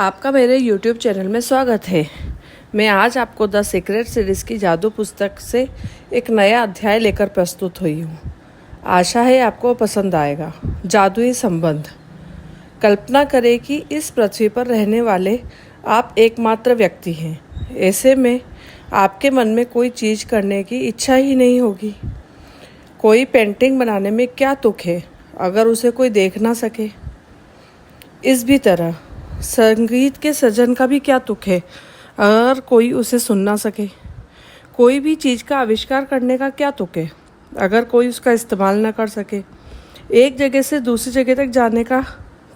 आपका मेरे YouTube channel में स्वागत है। मैं आज आपको द सीक्रेट सीरीज़ की जादू पुस्तक से एक नया अध्याय लेकर प्रस्तुत हुई हूँ। आशा है आपको पसंद आएगा। जादुई संबंध। कल्पना करें कि इस पृथ्वी पर रहने वाले आप एकमात्र व्यक्ति हैं। ऐसे में आपके मन में कोई चीज़ करने की इच्छा ही नहीं होगी। कोई पेंटिंग बनाने में क्या तुक है अगर उसे कोई देख ना सके। इस भी तरह संगीत के सृजन का भी क्या तुक है अगर कोई उसे सुन ना सके। कोई भी चीज़ का आविष्कार करने का क्या तुक है अगर कोई उसका इस्तेमाल ना कर सके। एक जगह से दूसरी जगह तक जाने का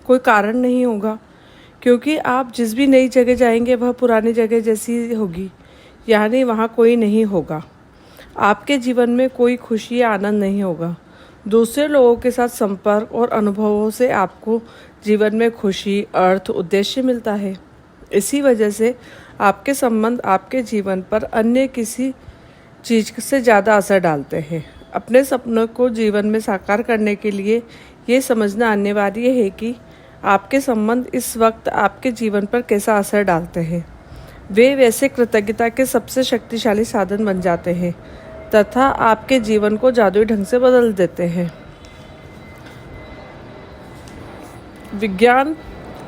कोई कारण नहीं होगा, क्योंकि आप जिस भी नई जगह जाएंगे वह पुरानी जगह जैसी होगी, यानी वहाँ कोई नहीं होगा। आपके जीवन में कोई खुशी या आनंद नहीं होगा। दूसरे लोगों के साथ संपर्क और अनुभवों से आपको जीवन में खुशी, अर्थ, उद्देश्य मिलता है। इसी वजह से आपके संबंध आपके जीवन पर अन्य किसी चीज़ से ज़्यादा असर डालते हैं। अपने सपनों को जीवन में साकार करने के लिए ये समझना अनिवार्य है कि आपके संबंध इस वक्त आपके जीवन पर कैसा असर डालते हैं। वे वैसे कृतज्ञता के सबसे शक्तिशाली साधन बन जाते हैं तथा आपके जीवन को जादुई ढंग से बदल देते हैं। विज्ञान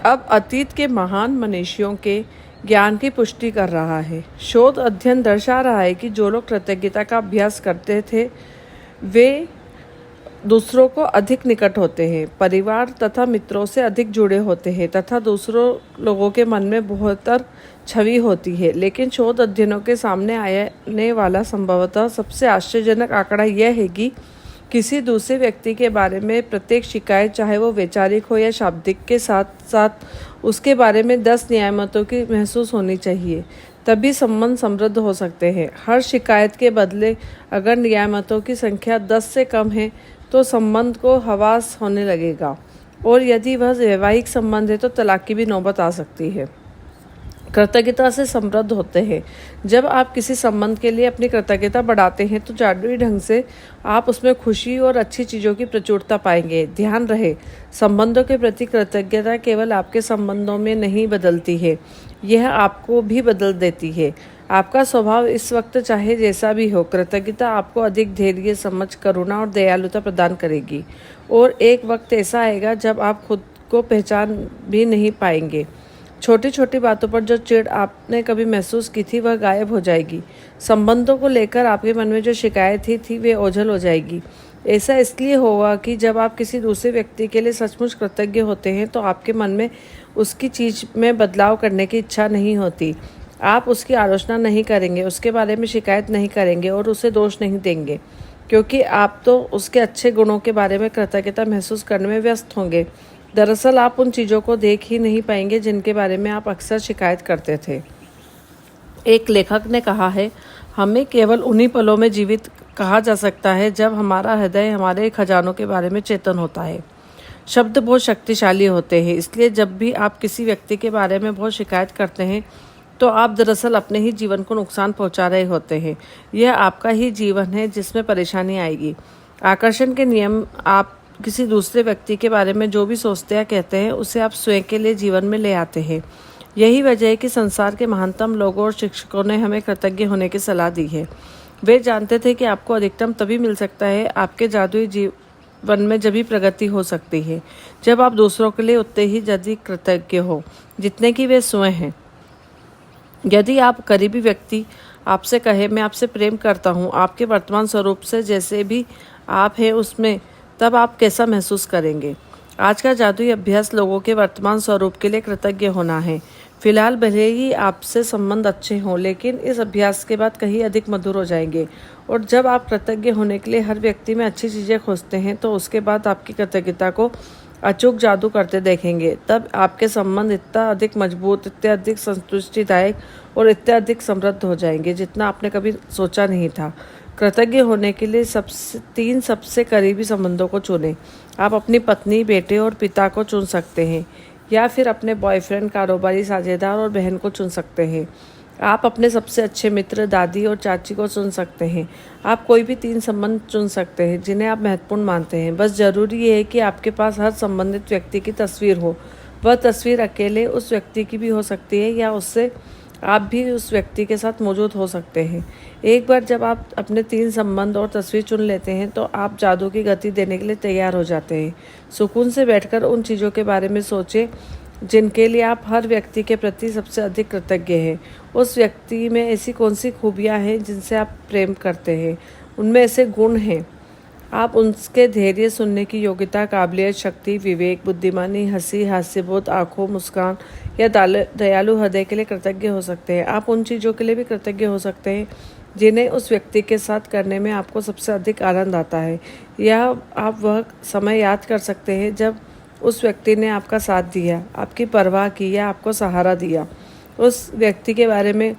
अब अतीत के महान मनीषियों के ज्ञान की पुष्टि कर रहा है। शोध अध्ययन दर्शा रहा है कि जो लोग कृतज्ञता का अभ्यास करते थे वे दूसरों को अधिक निकट होते हैं, परिवार तथा मित्रों से अधिक जुड़े होते हैं तथा दूसरों लोगों के मन में बेहतर छवि होती है। लेकिन शोध अध्ययनों के सामने आने वाला संभवतः सबसे आश्चर्यजनक आंकड़ा यह है कि किसी दूसरे व्यक्ति के बारे में प्रत्येक शिकायत, चाहे वो वैचारिक हो या शाब्दिक, के साथ साथ उसके बारे में 10 नियामतों की महसूस होनी चाहिए, तभी संबंध समृद्ध हो सकते हैं। हर शिकायत के बदले अगर नियामतों की संख्या 10 से कम है तो संबंध को हवास होने लगेगा, और यदि वह वैवाहिक संबंध है तो तलाक की भी नौबत आ सकती है। कृतज्ञता से समृद्ध होते हैं। जब आप किसी संबंध के लिए अपनी कृतज्ञता बढ़ाते हैं तो जादुई ढंग से आप उसमें खुशी और अच्छी चीज़ों की प्रचुरता पाएंगे। ध्यान रहे, संबंधों के प्रति कृतज्ञता केवल आपके संबंधों में नहीं बदलती है, यह आपको भी बदल देती है। आपका स्वभाव इस वक्त चाहे जैसा भी हो, कृतज्ञता आपको अधिक धैर्य, समझ, करुणा और दयालुता प्रदान करेगी। और एक वक्त ऐसा आएगा जब आप खुद को पहचान भी नहीं पाएंगे। छोटी छोटी बातों पर जो चिढ़ आपने कभी महसूस की थी वह गायब हो जाएगी। संबंधों को लेकर आपके मन में जो शिकायत थी वे ओझल हो जाएगी। ऐसा इसलिए होगा कि जब आप किसी दूसरे व्यक्ति के लिए सचमुच कृतज्ञ होते हैं तो आपके मन में उसकी चीज़ में बदलाव करने की इच्छा नहीं होती। आप उसकी आलोचना नहीं करेंगे, उसके बारे में शिकायत नहीं करेंगे और उसे दोष नहीं देंगे, क्योंकि आप तो उसके अच्छे गुणों के बारे में कृतज्ञता महसूस करने में व्यस्त होंगे। दरअसल आप उन चीज़ों को देख ही नहीं पाएंगे जिनके बारे में आप अक्सर शिकायत करते थे। एक लेखक ने कहा है, हमें केवल उन्हीं पलों में जीवित कहा जा सकता है जब हमारा हृदय हमारे खजानों के बारे में चेतन होता है। शब्द बहुत शक्तिशाली होते हैं, इसलिए जब भी आप किसी व्यक्ति के बारे में बहुत शिकायत करते हैं तो आप दरअसल अपने ही जीवन को नुकसान पहुंचा रहे होते हैं। यह आपका ही जीवन है जिसमें परेशानी आएगी। आकर्षण के नियम, आप किसी दूसरे व्यक्ति के बारे में जो भी सोचते या कहते हैं उसे आप स्वयं के लिए जीवन में ले आते हैं। यही वजह है कि संसार के महानतम लोगों और शिक्षकों ने हमें कृतज्ञ होने की सलाह दी है। वे जानते थे कि आपको अधिकतम तभी मिल सकता है आपके जादुई जीवन में जब भी प्रगति हो सकती है जब आप दूसरों के लिए उतने ही अधिक कृतज्ञ हो जितने कि वे स्वयं हैं। यदि आप करीबी व्यक्ति आपसे कहे, मैं आपसे प्रेम करता हूँ आपके वर्तमान स्वरूप से जैसे भी आप हैं उसमें, तब आप कैसा महसूस करेंगे। आज का जादुई अभ्यास लोगों के वर्तमान स्वरूप के लिए कृतज्ञ होना है। फिलहाल भले ही आपसे संबंध अच्छे हों, लेकिन इस अभ्यास के बाद कहीं अधिक मधुर हो जाएंगे। और जब आप कृतज्ञ होने के लिए हर व्यक्ति में अच्छी चीज़ें खोजते हैं तो उसके बाद आपकी कृतज्ञता को अचूक जादू करते देखेंगे। तब आपके संबंध इतना अधिक मजबूत, इतने अधिक संतुष्टिदायक और इतने अधिक समृद्ध हो जाएंगे जितना आपने कभी सोचा नहीं था। कृतज्ञ होने के लिए तीन सबसे करीबी संबंधों को चुनें। आप अपनी पत्नी, बेटे और पिता को चुन सकते हैं, या फिर अपने बॉयफ्रेंड, कारोबारी साझेदार और बहन को चुन सकते हैं। आप अपने सबसे अच्छे मित्र, दादी और चाची को चुन सकते हैं। आप कोई भी 3 संबंध चुन सकते हैं जिन्हें आप महत्वपूर्ण मानते हैं। बस ज़रूरी है कि आपके पास हर संबंधित व्यक्ति की तस्वीर हो। वह तस्वीर अकेले उस व्यक्ति की भी हो सकती है या उससे आप भी उस व्यक्ति के साथ मौजूद हो सकते हैं। एक बार जब आप अपने 3 संबंध और तस्वीर चुन लेते हैं तो आप जादू की गति देने के लिए तैयार हो जाते हैं। सुकून से बैठकर उन चीज़ों के बारे में सोचें जिनके लिए आप हर व्यक्ति के प्रति सबसे अधिक कृतज्ञ हैं। उस व्यक्ति में ऐसी कौन सी खूबियाँ हैं जिनसे आप प्रेम करते हैं, उनमें ऐसे गुण हैं। आप उनके धैर्य, सुनने की योग्यता, काबिलियत, शक्ति, विवेक, बुद्धिमानी, हंसी, हास्यबोध, आँखों, मुस्कान या दयालु हृदय के लिए कृतज्ञ हो सकते हैं। आप उन चीज़ों के लिए भी कृतज्ञ हो सकते हैं जिन्हें उस व्यक्ति के साथ करने में आपको सबसे अधिक आनंद आता है, या आप वह समय याद कर सकते हैं जब उस व्यक्ति ने आपका साथ दिया, आपकी परवाह की या आपको सहारा दिया। उस व्यक्ति के बारे में,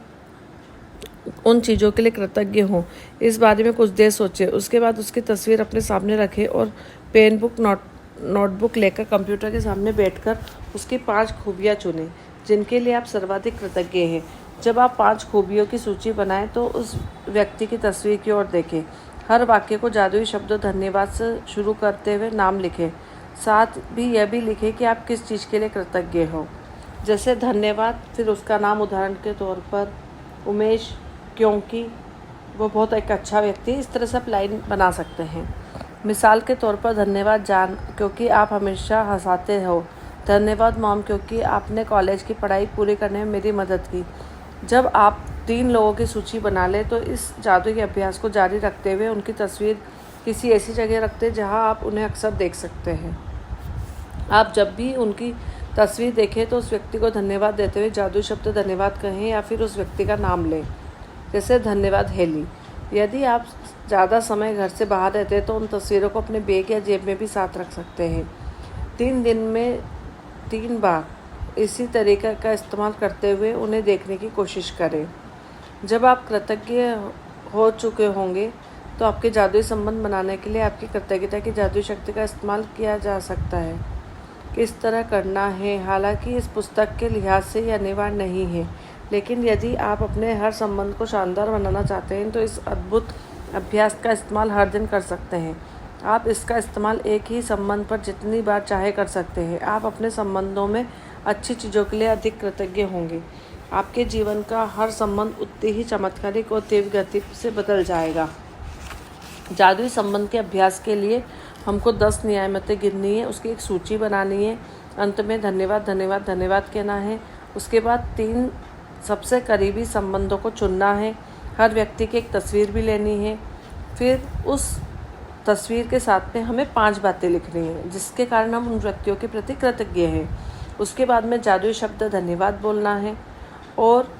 उन चीज़ों के लिए कृतज्ञ हों, इस बारे में कुछ देर सोचें। उसके बाद उसकी तस्वीर अपने सामने रखें और पेन बुक नोटबुक लेकर कंप्यूटर के सामने बैठकर उसकी 5 खूबियाँ चुनें जिनके लिए आप सर्वाधिक कृतज्ञ हैं। जब आप 5 खूबियों की सूची बनाएं तो उस व्यक्ति की तस्वीर की ओर देखें। हर वाक्य को जादुई शब्दों धन्यवाद से शुरू करते हुए नाम लिखें। साथ भी यह भी लिखें कि आप किस चीज़ के लिए कृतज्ञ हो, जैसे धन्यवाद, फिर उसका नाम, उदाहरण के तौर पर उमेश, क्योंकि वो बहुत एक अच्छा व्यक्ति है। इस तरह से आप लाइन बना सकते हैं। मिसाल के तौर पर धन्यवाद जान, क्योंकि आप हमेशा हंसाते हो। धन्यवाद मॉम, क्योंकि आपने कॉलेज की पढ़ाई पूरी करने में मेरी मदद की। जब आप 3 लोगों की सूची बना लें तो इस जादू के अभ्यास को जारी रखते हुए उनकी तस्वीर किसी ऐसी जगह रखते हैं जहां आप उन्हें अक्सर देख सकते हैं। आप जब भी उनकी तस्वीर देखें तो उस व्यक्ति को धन्यवाद देते हुए जादू शब्द धन्यवाद कहें या फिर उस व्यक्ति का नाम लें, जैसे धन्यवाद हेली। यदि आप ज़्यादा समय घर से बाहर रहते हैं तो उन तस्वीरों को अपने बैग या जेब में भी साथ रख सकते हैं। 3 दिन में 3 बार इसी तरीके का इस्तेमाल करते हुए उन्हें देखने की कोशिश करें। जब आप कृतज्ञ हो चुके होंगे तो आपके जादुई संबंध बनाने के लिए आपकी कृतज्ञता की जादुई शक्ति का इस्तेमाल किया जा सकता है। किस तरह करना है, हालांकि इस पुस्तक के लिहाज से यह अनिवार्य नहीं है, लेकिन यदि आप अपने हर संबंध को शानदार बनाना चाहते हैं तो इस अद्भुत अभ्यास का इस्तेमाल हर दिन कर सकते हैं। आप इसका इस्तेमाल एक ही संबंध पर जितनी बार चाहे कर सकते हैं। आप अपने संबंधों में अच्छी चीज़ों के लिए अधिक कृतज्ञ होंगे। आपके जीवन का हर संबंध उतनी ही चमत्कारिक और तीव्र गति से बदल जाएगा। जादुई संबंध के अभ्यास के लिए हमको 10 नियामतें गिननी है, उसकी एक सूची बनानी है। अंत में धन्यवाद धन्यवाद धन्यवाद कहना है। उसके बाद 3 सबसे करीबी संबंधों को चुनना है। हर व्यक्ति की एक तस्वीर भी लेनी है। फिर उस तस्वीर के साथ में हमें 5 बातें लिखनी है जिसके कारण हम उन व्यक्तियों के प्रति कृतज्ञ हैं। उसके बाद में जादुई शब्द धन्यवाद बोलना है और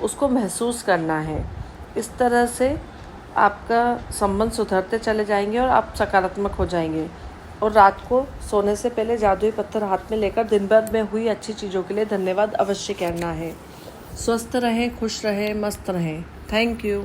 उसको महसूस करना है। इस तरह से आपका संबंध सुधरते चले जाएंगे और आप सकारात्मक हो जाएंगे। और रात को सोने से पहले जादुई पत्थर हाथ में लेकर दिन भर में हुई अच्छी चीज़ों के लिए धन्यवाद अवश्य कहना है। स्वस्थ रहें, खुश रहें, मस्त रहें। Thank you.